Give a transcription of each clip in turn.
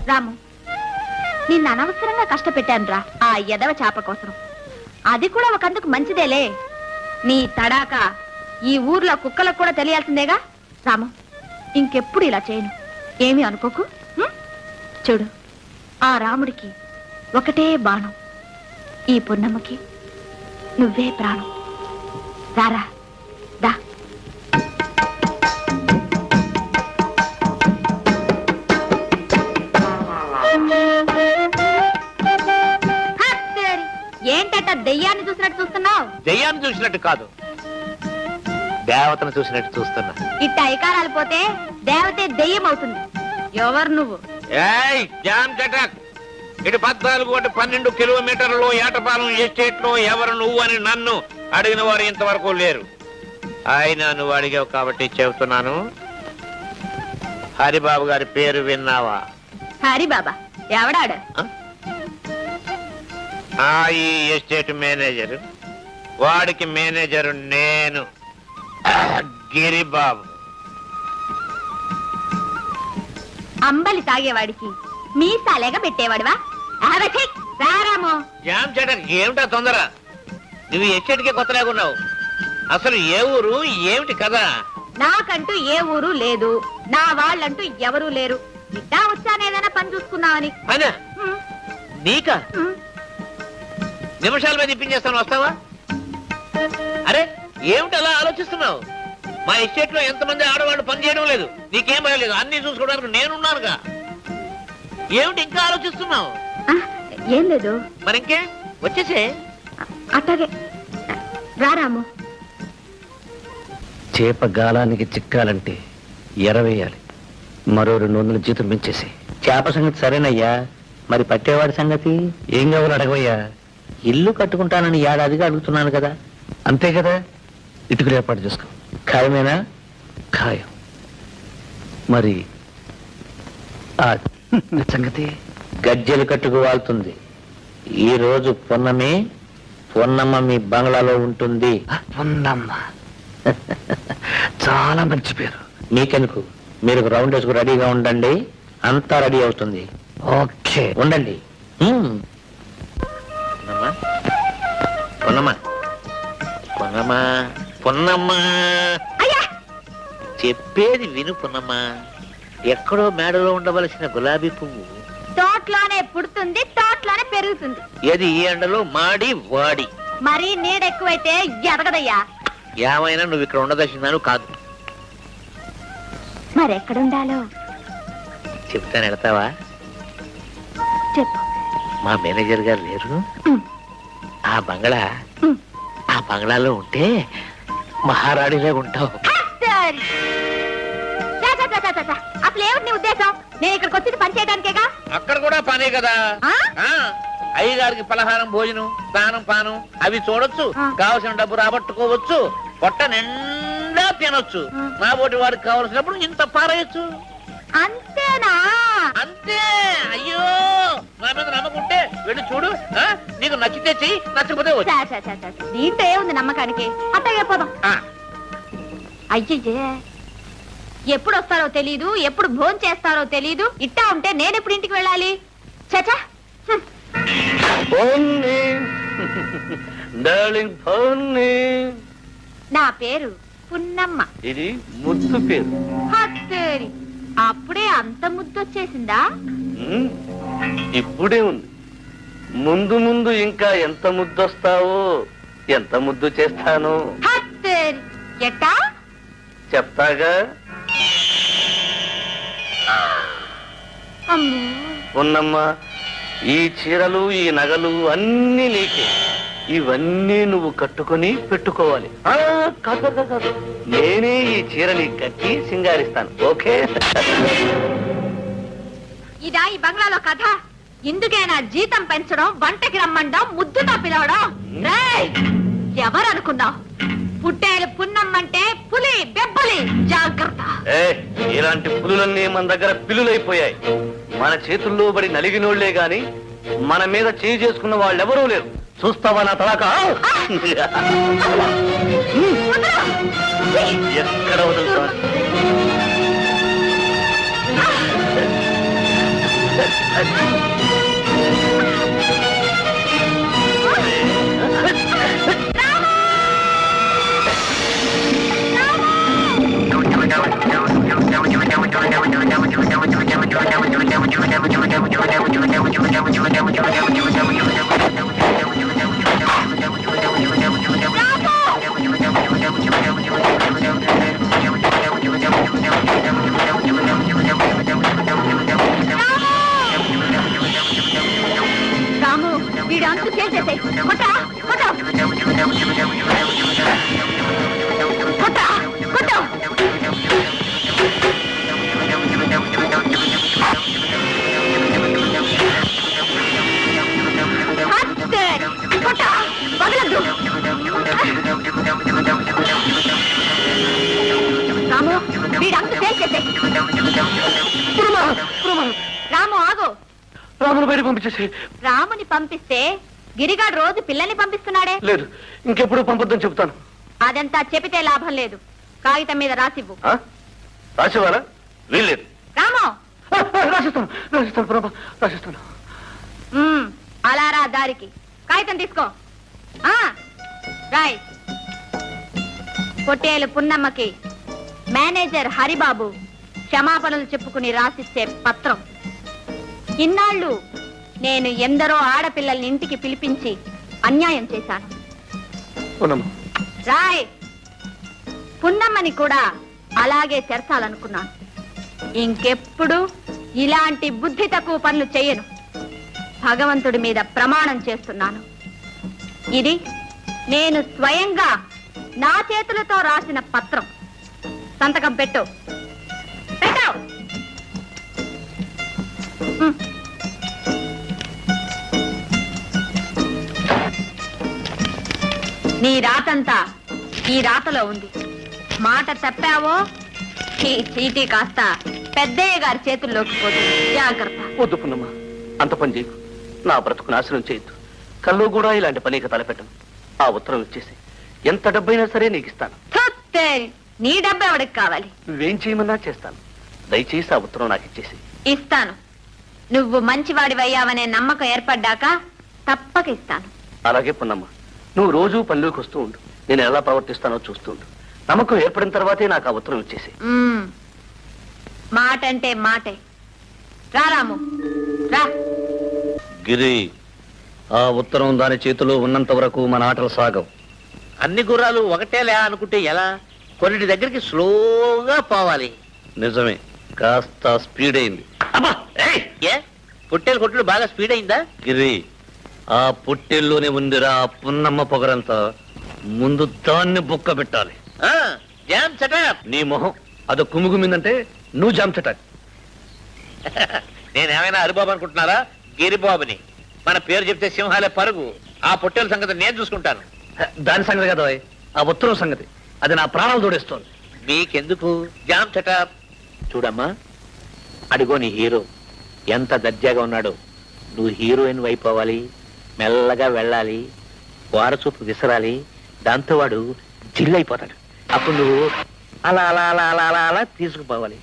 రాము, నిన్ను అనవసరంగా కష్టపెట్టానురా ఆ ఎదవ చేప కోసం. అది కూడా ఒకందుకు మంచిదేలే. నీ తడాక ఈ ఊర్లో కుక్కలకు కూడా తెలియాల్సిందేగా. రాము, ఇంకెప్పుడు ఇలా చేయను. ఏమీ అనుకోకు. చూడు, ఆ రాముడికి ఒకటే బాణం, ఈ పున్నమ్మకి నువ్వే ప్రాణం. రారా, దా. ఏంటట దెయ్యాన్ని చూసినట్టు చూస్తున్నావు? దెయ్యాన్ని చూసినట్టు కాదు, దేవతను చూసినట్టు చూస్తున్నా. ఇట్ట ఐకారాలు పోతే దేవతే దెయ్యం అవుతుంది. ఎవరు నువ్వు? ఇటు 14-12 కిలోమీటర్లు ఏటపాలెం ఎస్టేట్ లో ఎవరు నువ్వు అని నన్ను అడిగిన వారు ఇంతవరకు లేరు. ఆయన నువ్వు అడిగావు కాబట్టి చెబుతున్నాను. హరిబాబు గారి పేరు విన్నావా? హరిబాబా ఎవడాడు? ఈ ఎస్టేట్ మేనేజర్. వాడికి మేనేజరు నేను, గిరిబాబు. అంబలి తాగేవాడికి మీసాలేగా పెట్టేవాడువా? రారామో జామ్ చెటర్, ఏమిటా తొందర? నువ్వు ఎస్టేట్కే కొత్తలాగున్నావు. అసలు ఏ ఊరు, ఏమిటి కదా? నాకంటూ ఏ ఊరు లేదు, నా వాళ్ళంటూ ఎవరూ లేరు. ఇట్టా వచ్చానేదైనా పని చూసుకున్నావని. అనా నీకా? నిమిషాల మీద ఇప్పించేస్తాను, వస్తావా? అరే ఏమిటి అలా ఆలోచిస్తున్నావు? మా ఎస్టేట్ లో ఎంతమంది ఆడవాళ్ళు పని చేయడం లేదు, నీకేం భయం లేదు, అన్ని చూసుకోవడానికి నేనున్నానుగా. ఏమిటి ఇంకా ఆలోచిస్తున్నావు? ఏం లేదు. మరింకే వచ్చేసే. అట్లాగే రారాము. చేప గాలానికి చిక్కాలంటే ఎరవేయాలి. మరో 200 జీతం పెంచేసి. చేప సంగతి సరేనయ్యా, మరి పట్టేవాడి సంగతి ఏం కావాలో అడగవయ్యా. ఇల్లు కట్టుకుంటానని ఏడాదిగా అడుగుతున్నాను కదా. అంతే కదా, ఇటుకలు ఏర్పాటు చేసుకో. ఖాయమేనా? ఖాయం. మరి ఆ సంగతి గజ్జెలు కట్టుకు వాళ్తుంది. ఈ రోజు పొన్నమి, పొన్నమ్మ మీ బంగ్లాలో ఉంటుంది. పొన్నమ్మ చాలా మంచి పేరు. మీకెందుకు, మీరు రౌండ్ వేసుకు రెడీగా ఉండండి, అంతా రెడీ అవుతుంది. ఓకే, ఉండండి. పొన్నమ్మా, పొన్నమ్మా, పొన్నమ్మా, చెప్పేది విను పొన్నమ్మా. ఎక్కడో మేడలో ఉండవలసిన గులాబీ పువ్వు తోటలోనే పుడుతుంది, తోటలోనే పెరుగుతుంది. ఏది ఈ ఎండలో మాడి వాడి. మరి నీడ ఎక్కువైతే ఎదగదయ్యా. ఏమైనా నువ్వు ఇక్కడ ఉండదలిసిందాను కాదు. మరెక్కడుండాలో చెప్తాను, వెళతావా? చెప్పు. మా మేనేజర్ గారు లేరు, ఆ బంగ్లాలో ఉంటే మహారాణిలో ఉంటావు. అసలు ఏమిటి నీ ఉద్దేశం? నేను ఇక్కడికి వచ్చింది పని చేయడానికేగా. అక్కడ కూడా పనే కదా. అయ్యగారికి పలహారం, భోజనం, స్నానం, పానం అవి చూడొచ్చు, కావలసిన డబ్బు రాబట్టుకోవచ్చు, పొట్ట నిండా తినొచ్చు. నా బోటి వాడికి కావలసినప్పుడు ఇంత పారేయచ్చు. అంతేనా? అంతే. అయ్యో, నా మీద నమ్మకుంటే వెళ్ళి చూడు. నీకు నచ్చితే చెయ్యి, నచ్చకపోతే దీంట్లో ఏముంది నమ్మకానికి? అట్టగే పోదాం. అయ్యయ్యే, ఎప్పుడు వస్తారో తెలీదు, ఎప్పుడు భోజనం చేస్తారో తెలీదు. ఇట్టా ఉంటే నేనెప్పుడు ఇంటికి వెళ్ళాలి? చచా. నా పేరు పున్నమ్మ. ఇది ముద్దు పేరు. హత్తేరి, అప్పుడే అంత ముద్దొచ్చేసిందా? ఇప్పుడే ఉంది. ముందు ముందు ఇంకా ఎంత ముద్దొస్తావో, ఎంత ముద్దు చేస్తాను హత్తేరి. ఎట్టా చెప్తాగా. అమ్మో, ఉన్నమ్మా, ఈ చీరలు ఈ నగలు అన్నీ నీకే. ఇవన్నీ నువ్వు కట్టుకొని పెట్టుకోవాలి. కాదు కాదు కాదు, నేనే ఈ చీరని కట్టి సింగారిస్తాను. ఓకే? ఇదా ఈ బంగ్లాలో కథ? ఇందుకేనా జీతం పెంచడం, వంటకి రమ్మండం, ముద్దుతో పిలవడం? రేయ్, ఎవరనుకున్నావు? పుట్టేలు పున్నమ్మంటే పులి బెబ్బలి. జాగ్రత్త. ఇలాంటి పులులన్నీ మన దగ్గర పిల్లులైపోయాయి. మన చేతుల్లో పడి నలిగినోళ్లే గాని మన మీద చేయి చేసుకున్న వాళ్ళెవరూ లేరు. చూస్తావా నా తలాక? ఎక్కడ వదులుతాను? రాము, వీడు అంతు చేసేసాయి. కొట్టా కొట్ట కొట్ట. రాము, వీడంతా తేల్చేసే. రాము ఆగు. రామును బయట పంపించేసి. రాముని పంపిస్తే గిరిగాడు రోజు పిల్లల్ని పంపిస్తున్నాడే. లేదు, ఇంకెప్పుడు పంపొద్దని చెప్తాను. అదంతా చెబితే లాభం లేదు. కాగితం మీద రాసివ్వు. రాసేవారా? వీల్లేదు. రాము, రాసిస్తాను రాసిస్తాను ప్రభా, రాసిస్తాను. అలా రా దారికి. కాగితం తీసుకో. రాయ్. పొట్టేలు పున్నమ్మకి మేనేజర్ హరిబాబు క్షమాపణలు చెప్పుకుని రాసిచ్చే పత్రం. ఇన్నాళ్ళు నేను ఎందరో ఆడపిల్లల్ని ఇంటికి పిలిపించి అన్యాయం చేశాను. రాయ్. పున్నమ్మని కూడా అలాగే చేర్చాలనుకున్నాను. ఇంకెప్పుడు ఇలాంటి బుద్ధి తక్కువ పనులు చెయ్యను. భగవంతుడి మీద ప్రమాణం చేస్తున్నాను. ఇది నేను స్వయంగా నా చేతులతో రాసిన పత్రం. సంతకం పెట్టు. పెట్టావు. నీ రాతంతా ఈ రాతలో ఉంది. మాట తప్పావో ఈ చీటీ కాస్త పెద్దయ్య గారి చేతుల్లోకి పోతుంది. జాగ్రత్త. వద్దు పున్నమ్మా, అంత పని చేయకు. నా బ్రతుకు నాశనం చేయొద్దు. కల్లో కూడా ఇలాంటి పనికి తలపెట్టను. ఆ ఉత్తరం ఇచ్చేసి ఎంత డబ్బైనా సరే నీకు ఇస్తాను. నీ డబ్బు ఎవడికి కావాలి? నువ్వేం చేయమన్నా చేస్తాను. దయచేసి ఆ ఉత్తరం నాకు ఇచ్చేసి. ఇస్తాను. నువ్వు మంచివాడివయ్యావనే నమ్మకం ఏర్పడ్డాక తప్పక ఇస్తాను. అలాగే పున్నమ్మ, నువ్వు రోజూ పనిలోకి వస్తూ ఉండు. నేను ఎలా ప్రవర్తిస్తానో చూస్తూ ఉండు. నమ్మకం ఏర్పడిన తర్వాతే నాకు ఆ ఉత్తరం ఇచ్చేసి. మాట అంటే మాటే. రారాము రా. గిరి, ఆ ఉత్తరం దాని చేతిలో ఉన్నంత వరకు మన ఆటలు సాగవు. అన్ని గుర్రాలు ఒకటేలే అనుకుంటే ఎలా? కొన్నిటి దగ్గరికి స్లోగా పోవాలి. నిజమే, కాస్త స్పీడ్ అయింది. ఏ పుట్టేలు కొట్టుడు బాగా స్పీడ్ అయిందా? గిరి, ఆ పుట్టెల్లోనే ఉందిరా పున్నమ్మ పొగరంతా. ముందు దాన్ని బుక్క పెట్టాలి. Jam shut up. నీ మొహం అదో కుమ్ముగుమిందంటే నువ్వు జామ్ చటాక్. నేనేమైనా హరిబాబు అనుకుంటున్నారా? గిరిబాబుని. మన పేరు చెప్తే సింహాలే పరుగు. ఆ పొట్టేల సంగతి నేను చూసుకుంటాను. దాని సంగతి కదా, ఆ ఉత్తరం సంగతి. అది నా ప్రాణాలు తోడేస్తోంది. మీకెందుకు? Jam shut up. చూడమ్మా, అడిగో నీ హీరో ఎంత దర్జాగా ఉన్నాడో. నువ్వు హీరోయిన్ అయిపోవాలి. మెల్లగా వెళ్ళాలి, వారచూపు విసరాలి. దాంతో వాడు జిల్లైపోతాడు. అప్పుడు నువ్వు అలా అలా అలా అలా అలా అలా తీసుకుపోవాలి.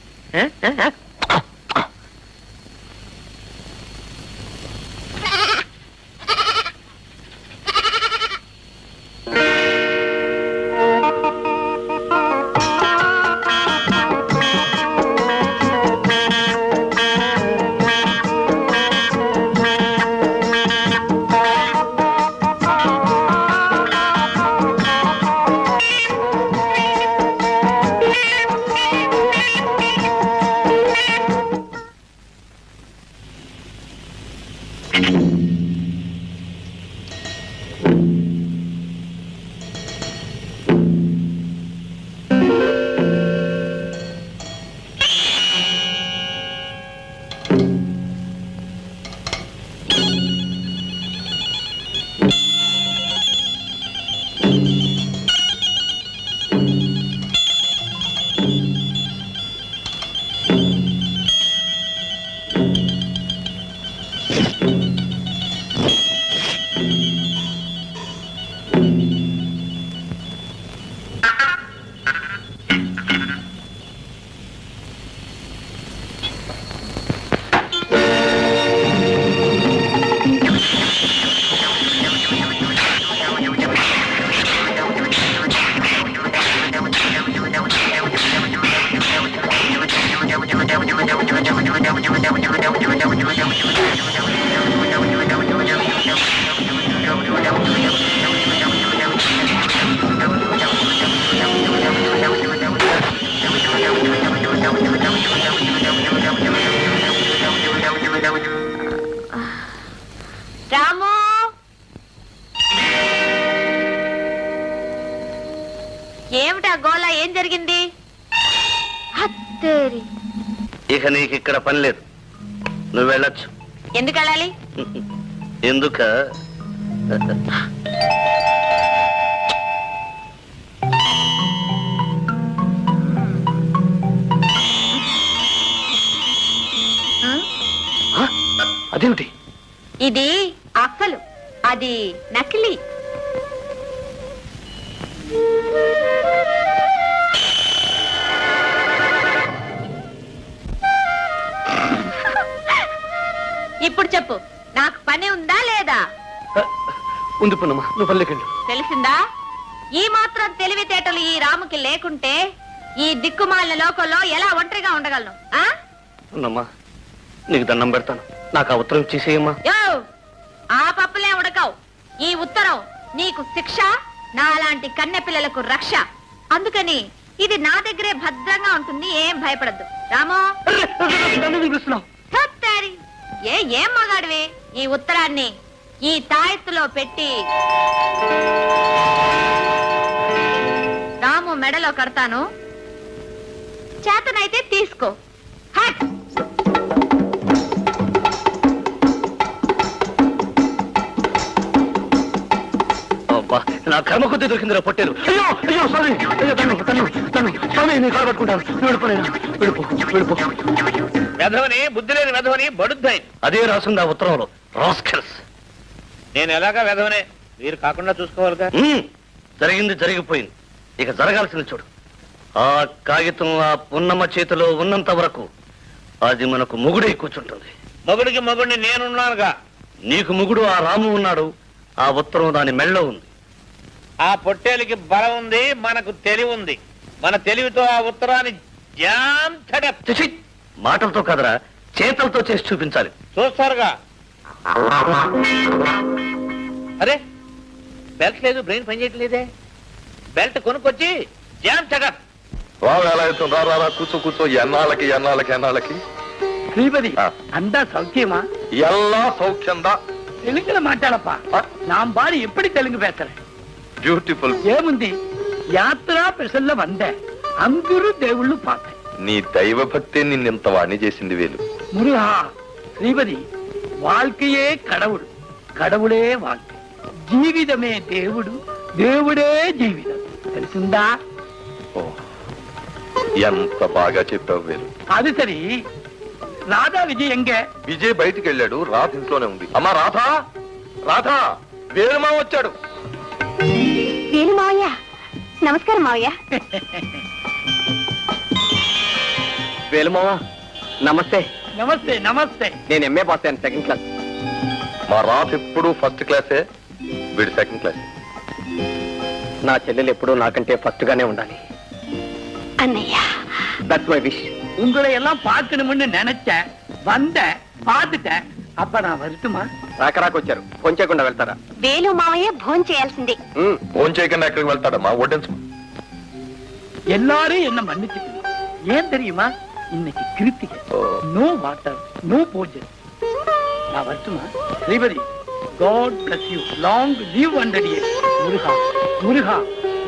రాము, ఏమిటా గోళ? ఏం జరిగింది? హత్తేరి. ఇక నీకు ఇక్కడ పని లేదు, నువ్వు వెళ్ళొచ్చు. ఎందుకు వెళ్ళాలి? ఎందుక అదేమిటి? ఇది అసలు, అది నకిలీ. ఇప్పుడు చెప్పు, నాకు పని ఉందా లేదా? ఉంది పున్నమ్మా, నువ్వు పల్లెకెళ్ళు. తెలిసిందా? ఈ మాత్రం తెలివితేటలు ఈ రాముకి లేకుంటే ఈ దిక్కుమాలిన లోకంలో ఎలా ఒంటరిగా ఉండగలను? ఆ పున్నమ్మా, నీకు దండం పెడతాను, నాకు ఆ ఉత్తరం ఇచ్చేసేయమ్మా. యో, ఆ పప్పులే ఉడకవు. ఈ ఉత్తరం నీకు శిక్ష, నాలాంటి కన్నె పిల్లలకు రక్ష. అందుకని ఇది నా దగ్గరే భద్రంగా ఉంటుంది, ఏం భయపడద్దు. రామో, సత్తారి. ఏం మగాడివి? ఈ ఉత్తరాన్ని ఈ తాయెత్తులో పెట్టి రాము మెడలో కడతాను, చేతనైతే తీసుకో. హట్. నా కర్మ కొద్ది దొరికిందిరా పొట్టేలు. అయ్యో అయ్యో, సారీ. అయ్యో, తను స్వామి, నీ కాలు పట్టుకుంటాను. వెళ్ళిపోయినా, వెళ్ళిపో. వెధవని, బుద్ధి లేని వెధవని, బడుద్దాయి. అదే రాసింది ఆ ఉత్తరంలో. రాస్కెల్స్. నేను ఎలాగా వెధవనే, మీరు కాకుండా చూసుకోవాలిగా. జరిగింది జరిగిపోయింది, ఇక జరగాల్సింది చూడు. ఆ కాగితం ఆ పున్నమ్మ చేతిలో ఉన్నంత వరకు అది మనకు మొగుడై కూర్చుంటుంది. మొగుడికి మొగుడిని నేనున్నానుగా. నీకు మొగుడు ఆ రాము ఉన్నాడు, ఆ ఉత్తరం దాని మెళ్ళో ఉంది. ఆ పొట్టేలికి బలం ఉంది, మనకు తెలివి ఉంది. మన తెలివితో ఆ ఉత్తరాన్ని మాటలతో కదరా, చేతలతో చేసి చూపించాలి. చూస్తారుగా. అరే, బెల్ట్ లేదు, బ్రెయిన్ పనిచేయట్లేదే. బెల్ట్ కొనుక్కొచ్చి జామ్ చగర్. ఎలా అవుతుందా? రా, కూర్చో. ఎన్నాళ్ళకి శ్రీపతి, అంతా సౌఖ్యమా? எல்லா சௌக்கியம்தான். తెలుగులో మాట్లాడప్పా. నా బాడి ఎప్పటి తెలుగు పేసరే. బ్యూటిఫుల్. ఏముంది, యాత్రా పెసల్లో వందే అందరూ దేవుళ్ళు పాత. నీ దైవ భక్తే నిన్నింత వాణి చేసింది వేలు. మురుహా, శ్రీపతి, வாழ்க்கையே கடவுள், கடவுளே வாழ்க்கை, జీవితమే దేవుడు, దేవుడే జీవితం. తెలిసిందా? ఎంత బాగా చెప్పావు వేలు. అది సరి, రాధా విజయ్ ఎంగే? విజయ్ బయటికి వెళ్ళాడు, రాధ ఇంట్లోనే ఉంది. అమ్మా రాధా, వేలుమా వచ్చాడు. మావయ్య, నమస్కారం మావయ్య. వేలుమావ నమస్తే. నమస్తే నమస్తే. నేను ఎంఏ పాస్ అయ్యాను, సెకండ్ క్లాస్. మా రాత ఎప్పుడు ఫస్ట్ క్లాసే, వీడి సెకండ్ క్లాస్. నా చెల్లెలు ఎప్పుడూ నాకంటే ఫస్ట్ గానే ఉండాలి. అన్నయ్య దట్స్ మై విష్. உங்களை எல்லாம் பார்க்கணும்னு நினைச்சேன், வந்தேன், பார்த்துட்டேன். அப்ப நான் வரட்டுமா? రాకరాకొచ్చారు, కొంచెకుండా వెళ్తారా? వేలు మావయ్య భోన్ చేయాల్సిందే. ఫోన్ చేయకుండా ఎక్కడికి వెళ్తాడమ్మా? వడ్డించు. எல்லாரும் என்ன மன்னிச்சுக்கணும். ஏன் தெரியுமா? இன்னைக்கு Krittika. No water, no puja. நான் வரட்டுமா? Sripathi, God bless you. Long live 100 years. Muruga Muruga,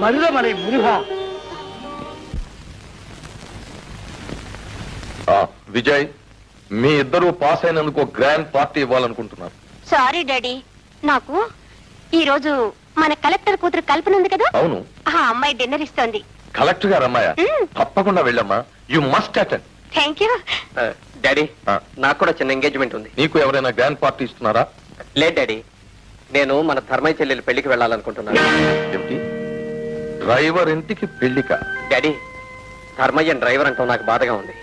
Marudhamalai Muruga. Vijay, మీ ఇద్దరు పాస్ అయినందుకు గ్రాండ్ పార్టీ ఇవ్వాలనుకుంటున్నారు. సారీ డాడీ, నాకు ఈ రోజు మన కలెక్టర్ కూతురు కల్పన ఉంది కదా, అవును, ఆ అమ్మాయి డిన్నర్ ఇస్తోంది. కలెక్టర్ గారు అమ్మాయ? తప్పకుండా వెళ్ళమ్మా. You must attend. Thank you. Daddy, నాకు కూడా చిన్న ఎంగేజ్మెంట్ ఉంది. నీకు ఎవరైనా గ్రాండ్ పార్టీ ఇస్తున్నారా? లేదు డాడీ, నేను మన ధర్మయ్య చెల్లెలు పెళ్లికి వెళ్ళాలనుకుంటున్నాను. ఏమిటి, డ్రైవర్ ఇంటికి పెళ్లిక? డాడీ, ధర్మయ్య డ్రైవర్ అంటాం నాకు బాధగా ఉంది.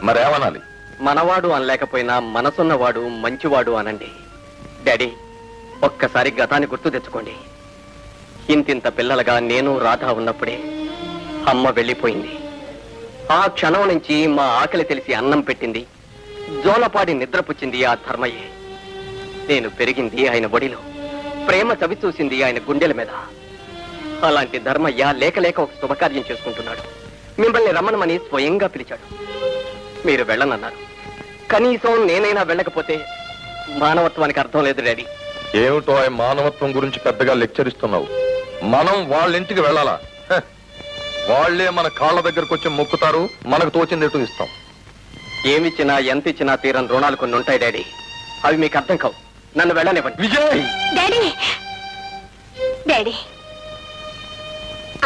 మరేమనాలి? మనవాడు అనలేకపోయినా మనసున్నవాడు మంచివాడు అనండి. డాడీ, ఒక్కసారి గతాన్ని గుర్తు తెచ్చుకోండి. ఇంతింత పిల్లలుగా నేను రాధ ఉన్నప్పుడే అమ్మ వెళ్ళిపోయింది. ఆ క్షణం నుంచి మా ఆకలి తెలిసి అన్నం పెట్టింది, జోలపాడి నిద్రపుచ్చింది ఆ ధర్మయ్యే. నేను పెరిగింది ఆయన ఒడిలో, ప్రేమ చవి చూసింది ఆయన గుండెల మీద. అలాంటి ధర్మయ్య లేక లేక ఒక శుభకార్యం చేసుకుంటున్నాడు. మిమ్మల్ని రమ్మనమని స్వయంగా పిలిచాడు. మీరు వెళ్ళనన్నారు. కనీసం నేనైనా వెళ్ళకపోతే మానవత్వానికి అర్థం లేదు డాడీ. ఏమిటో ఆ మానవత్వం గురించి పెద్దగా లెక్చర్ ఇస్తున్నావు. మనం వాళ్ళ ఇంటికి వెళ్ళాలా? హ, వాళ్లే మన కాళ్ళ దగ్గరకు వచ్చి మొక్కుతారు, మనకు తోచింది ఎటు ఇస్తాం. ఏమిచ్చినా ఎంత ఇచ్చినా తీరని రుణాలు కొన్ని ఉంటాయి డాడీ. అవి మీకు అర్థం కావు. నన్ను వెళ్ళనివ్వండి. విజయ్, డాడీ డాడీ,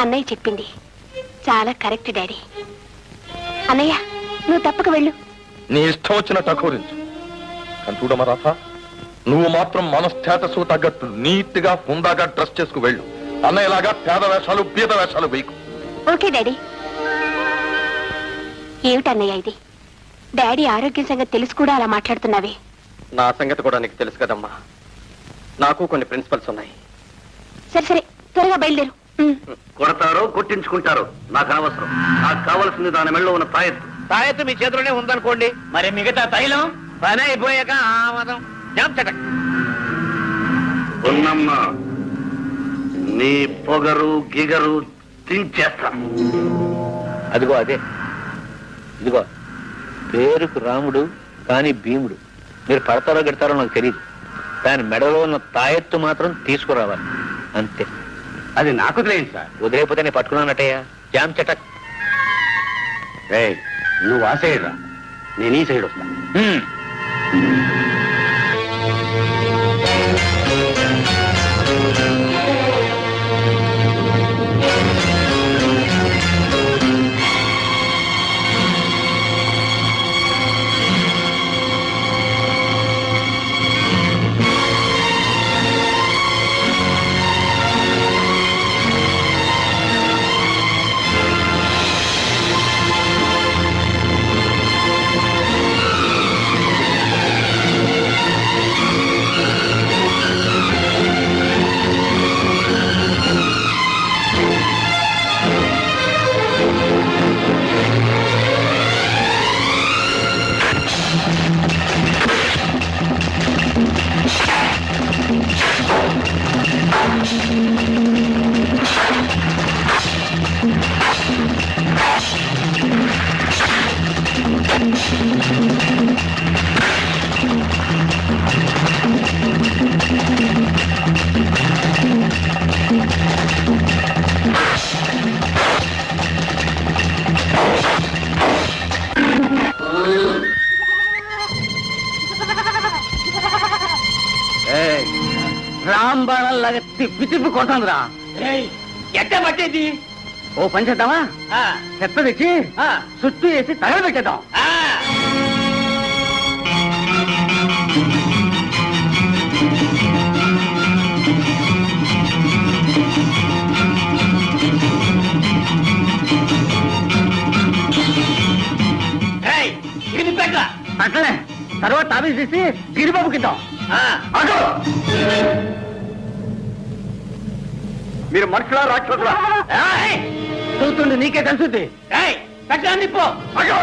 అన్నయ్య చెప్పింది చాలా కరెక్ట్ డాడీ. అన్నయ్య, నువ్వు తప్పక వెళ్ళు. నీ ఇష్టం వచ్చిన టకోరించు. కానీ చూడమా రాధ, నువ్వు మాత్రం మన స్టేటస్ తగ్గట్టు నీట్ గా హుందాగా డ్రెస్ చేసుకు వెళ్ళు. అన్నయ్యలాగా పేద వేషాలు పీద వేషాలు వేయకు. Okay daddy. ఏమిటన్నయ్య ఇది? డాడీ ఆరోగ్యం సంగతి తెలుసు కూడా అలా మాట్లాడుతున్నావే? నా సంగతి కూడా నీకు తెలుసు కదమ్మా. నాకు కొన్ని ప్రిన్సిపల్స్ ఉన్నాయి. సరే సరే, త్వరగా బయలుదేరు. కొడతారో కొట్టించుకుంటారో నాకు అనవసరం. నాకు కావలసింది దాని మెళ్ళలో ఉన్న తాయెత్తు. తాయెత్తు మీ చేతిలోనే ఉందనుకోండి, మరి మిగతా తైలం పని అయిపోయాక ఆమదం జాంచటక్. ఉన్నమ్మా, నీ పొగరు గిగరు తించేస్తా. అదిగో అదే, ఇదిగో పేరుకు రాముడు కానీ భీముడు. మీరు పడతారో గెడతారో నాకు తెలియదు, దాని మెడలో ఉన్న తాయెత్తు మాత్రం తీసుకురావాలి అంతే. అది నాకు తెలియదు సార్. వదిలేకపోతే నేను పట్టుకున్నానటయ్యా. జామ్ చటక్. నువ్వు ఆ సైడ్ రా, నేను ఈ సైడ్ వస్తా. రాంబాణంలాగా తిప్పి తిప్పి కొట్టాను రా. ఎట్ట పట్టేది? ఓ పని చేద్దామా? చెత్త తెచ్చి చుట్టూ వేసి తగలబెట్టేద్దాం. తర్వాత తాబేలు చేసి గిరిబాబుకి ఇద్దాం. ఆగు! మీరు మనుషులా రాక్షసులా? ఏయ్! చూస్తుండే నీకే తెలుసుద్ది. పెట్టండి పో. ఆగు!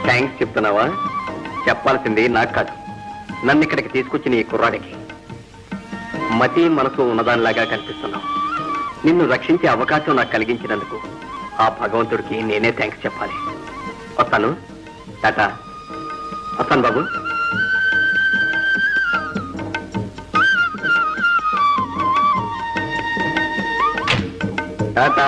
థ్యాంక్స్ చెప్తున్నావా? చెప్పాల్సింది నాకు కాదు, నన్ను ఇక్కడికి తీసుకొచ్చిన ఈ కుర్రాడికి. మతి మనసు ఉన్నదానిలాగా కనిపిస్తున్నావు. నిన్ను రక్షించే అవకాశం నాకు కలిగించినందుకు ఆ భగవంతుడికి నేనే థ్యాంక్స్ చెప్పాలి. వస్తాను. టాటా. వస్తాను బాబు. టాటా.